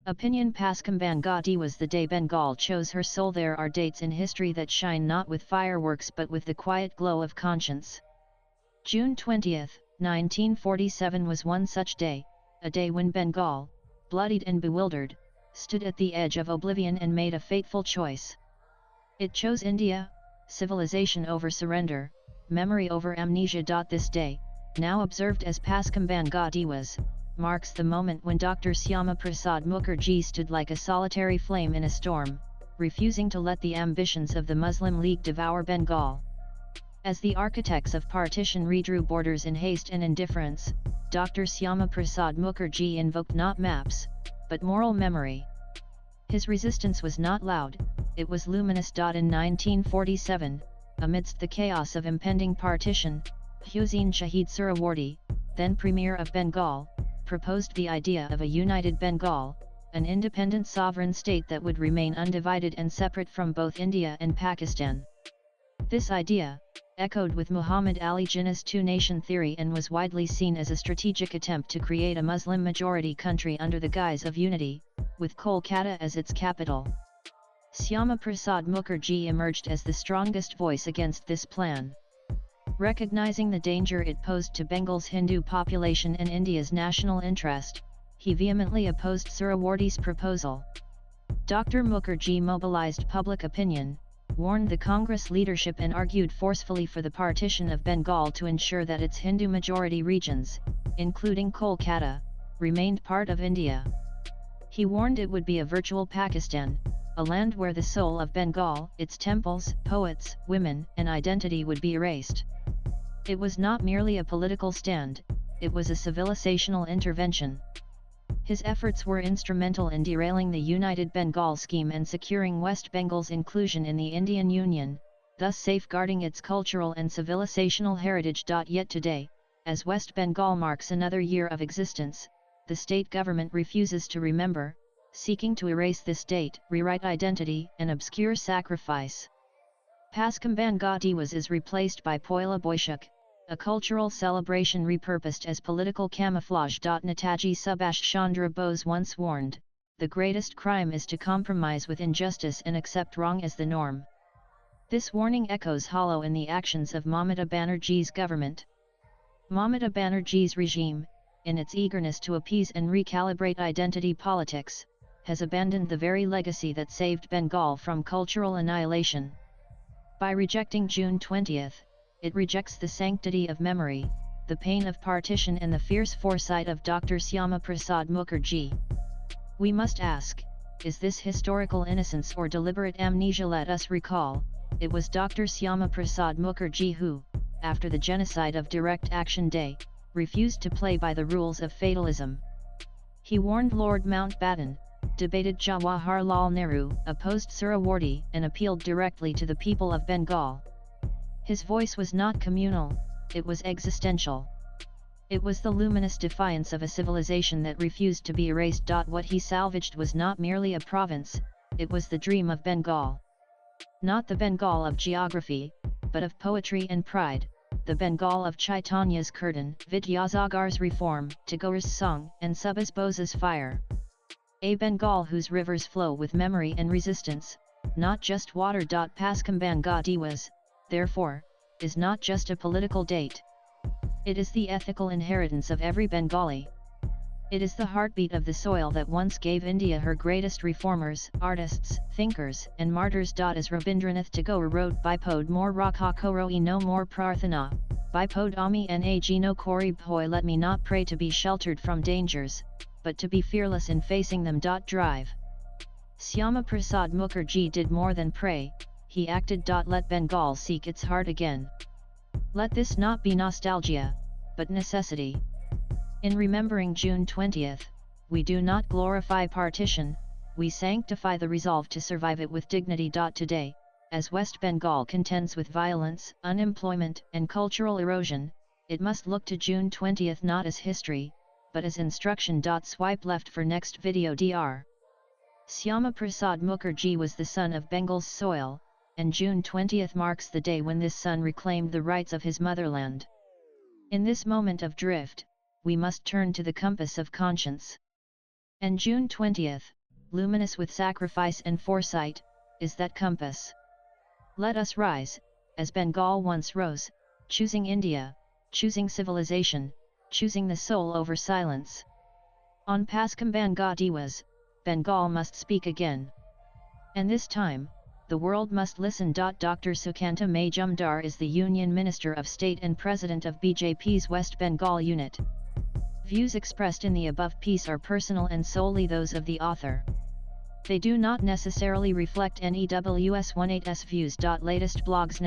Opinion Paskamban Gadi was the day Bengal chose her soul. There are dates in history that shine not with fireworks but with the quiet glow of conscience. June 20, 1947 was one such day, a day when Bengal, bloodied and bewildered, stood at the edge of oblivion and made a fateful choice. It chose India, civilization over surrender, memory over amnesia. This day, now observed as Paskamban Gadi was, marks the moment when Dr. Syama Prasad Mukherjee stood like a solitary flame in a storm, refusing to let the ambitions of the Muslim League devour Bengal. As the architects of partition redrew borders in haste and indifference, Dr. Syama Prasad Mukherjee invoked not maps, but moral memory. His resistance was not loud, it was luminous. In 1947, amidst the chaos of impending partition, Hussein Shahid Suhrawardy, then Premier of Bengal, proposed the idea of a united Bengal, an independent sovereign state that would remain undivided and separate from both India and Pakistan. This idea, echoed with Muhammad Ali Jinnah's two-nation theory and was widely seen as a strategic attempt to create a Muslim-majority country under the guise of unity, with Kolkata as its capital. Syama Prasad Mukherjee emerged as the strongest voice against this plan. Recognizing the danger it posed to Bengal's Hindu population and India's national interest, he vehemently opposed Suhrawardy's proposal. Dr. Mukherjee mobilized public opinion, warned the Congress leadership and argued forcefully for the partition of Bengal to ensure that its Hindu-majority regions, including Kolkata, remained part of India. He warned it would be a virtual Pakistan, a land where the soul of Bengal, its temples, poets, women, and identity would be erased. It was not merely a political stand, it was a civilizational intervention. His efforts were instrumental in derailing the United Bengal scheme and securing West Bengal's inclusion in the Indian Union, thus safeguarding its cultural and civilizational heritage. Yet today, as West Bengal marks another year of existence, the state government refuses to remember, seeking to erase this date, rewrite identity, and obscure sacrifice. Paskamban Gadi is replaced by Poila Boishakh, a cultural celebration repurposed as political camouflage. Netaji Subhash Chandra Bose once warned, "The greatest crime is to compromise with injustice and accept wrong as the norm." This warning echoes hollow in the actions of Mamata Banerjee's government. Mamata Banerjee's regime, in its eagerness to appease and recalibrate identity politics, has abandoned the very legacy that saved Bengal from cultural annihilation. By rejecting June 20, it rejects the sanctity of memory, the pain of partition and the fierce foresight of Dr. Syama Prasad Mukherjee. We must ask, is this historical innocence or deliberate amnesia? Let us recall, it was Dr. Syama Prasad Mukherjee who, after the genocide of Direct Action Day, refused to play by the rules of fatalism. He warned Lord Mountbatten, debated Jawaharlal Nehru, opposed Suhrawardy, and appealed directly to the people of Bengal. His voice was not communal, it was existential. It was the luminous defiance of a civilization that refused to be erased. What he salvaged was not merely a province, it was the dream of Bengal. Not the Bengal of geography, but of poetry and pride, the Bengal of Chaitanya's Kirtan, Vidyasagar's reform, Tagore's song, and Subhas Bose's fire. A Bengal whose rivers flow with memory and resistance, not just water. Paskamban Gadi therefore, is not just a political date. It is the ethical inheritance of every Bengali. It is the heartbeat of the soil that once gave India her greatest reformers, artists, thinkers, and martyrs. As Rabindranath Tagore wrote, Bipod more rakha koroi no more prarthana, Bipod ami nag no kori bhoi, let me not pray to be sheltered from dangers, but to be fearless in facing them. Drive. Syama Prasad Mukherjee did more than pray, he acted. Let Bengal seek its heart again. Let this not be nostalgia, but necessity. In remembering June 20, we do not glorify partition, we sanctify the resolve to survive it with dignity. Today, as West Bengal contends with violence, unemployment, and cultural erosion, it must look to June 20 not as history, but as instruction. Swipe left for next video. Dr. Syama Prasad Mukherjee was the son of Bengal's soil, and June 20 marks the day when this son reclaimed the rights of his motherland. In this moment of drift, we must turn to the compass of conscience. And June 20 luminous with sacrifice and foresight, is that compass. Let us rise, as Bengal once rose, choosing India, choosing civilization, choosing the soul over silence. On Paschimbango Diwas, Bengal must speak again. And this time, the world must listen. Dr. Sukanta Majumdar is the Union Minister of State and President of BJP's West Bengal unit. Views expressed in the above piece are personal and solely those of the author. They do not necessarily reflect NEWS18's views. Latest blogs.